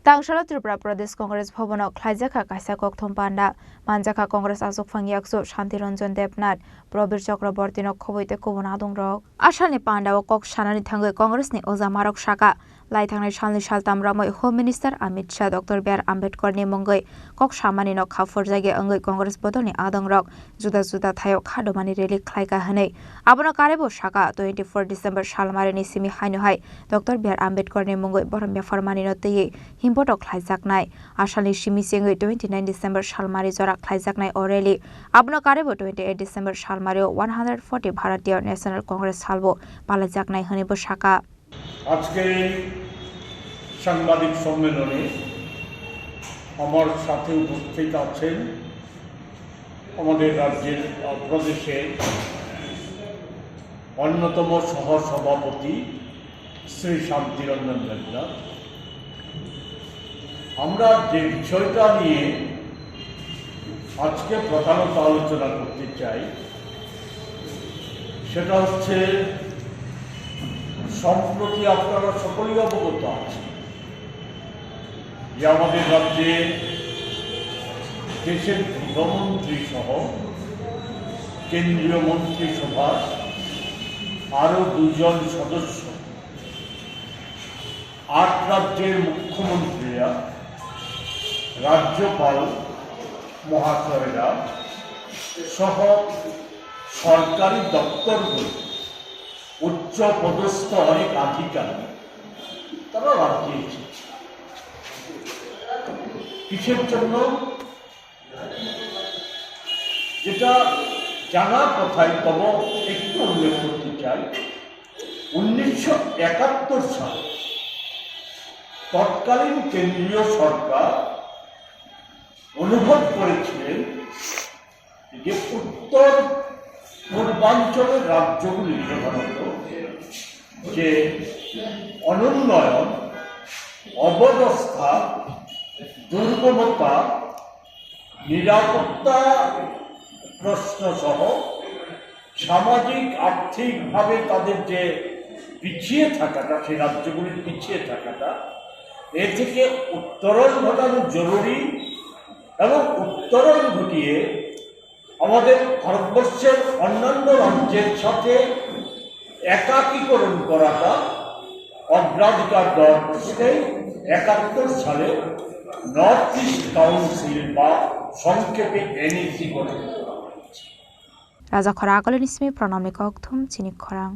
Tangshalo Tripura Pradesh Congress Bhavanok Khlaijaka Kaisa Kokthom Panda Manjaka Congress Asok Fangyakso Shanti Ranjan Debnath Probir Chakraborty no Khoboite Kobona Dongrok Ashani Panda o Kok Shanani Thangoi Congress ni Oza Marok Shaka Lai Thangnai Salni Saltam Ramoi Home Minister Amit Shah Dr. B.R. Ambedkar ni Mongoi Kok Shamani no Khafor Jage Angoi Congress Bodoni Adangrok Juda Juda Thayo Khadomani Rally Khlaika Hanei Abono Karebo Shaka 24 December Shalmare ni Simi Hainu Hai Dr. B.R. Ambedkar ni Mongoi Boromya Farmani no Tei Himbotok Khlaijaknai Ashalni Simi Sengoi 29 December Shalmari Jora Khlaijaknai Orally Abono Karebo 28 December Shalmari 140 Bharatiya National Congress Halbo Palajaknai Hanibo Shaka আজকে সাংবাদিক সম্মেলনে আমার সাথে উপস্থিত আছেন আমাদের রাজ্যের প্রদেশের অন্যতম সহ সভাপতি শ্রী শান্তিরঞ্জন দেবনাথ। আমরা যে বিষয়টা নিয়ে আজকে প্রধানত আলোচনা করতে চাই সেটা হচ্ছে সম্প্রতি আপনারা সকলেই অবগত আছেন যে আমাদের রাজ্যে দেশের গৃহমন্ত্রী সহ কেন্দ্রীয় মন্ত্রিসভার আরও 2 জন সদস্য 8 রাজ্যের মুখ্যমন্ত্রীরা রাজ্যপাল মহাশয়রা সহ সরকারি দপ্তরগুলো উচ্চ পদস্থ অনেক আধিকারিক তারা রাজ্যে এসেছে। কিসের জন্য? যেটা জানার কথাই তব একটু উল্লেখ করতে চাই। 1971 সালে তৎকালীন কেন্দ্রীয় সরকার অনুভব করেছিলেন যে উত্তর পূর্বাঞ্চলের রাজ্যগুলি প্রধানত যে অনুন্নয়ন অবস্থা দুর্গমতা নিরাপত্তা প্রশ্ন সহ সামাজিক আর্থিকভাবে তাদের যে পিছিয়ে থাকাটা সেই রাজ্যগুলির পিছিয়ে থাকাটা এ থেকে উত্তরণ ঘটানো জরুরি এবং উত্তরণ ঘটিয়ে আমাদের ভারতবর্ষের অন্যান্য রাজ্যের সাথে একাকীকরণ করাটা অগ্রাধিকার দেওয়ার প্রশ্নে 71 সালে নর্থ ইস্ট কাউন্সিল বা সংক্ষেপে NEC গঠন করা হয়েছে। রাজা খরা আগলেন ইসমি প্রণামী ককথুম চিনি খরাং।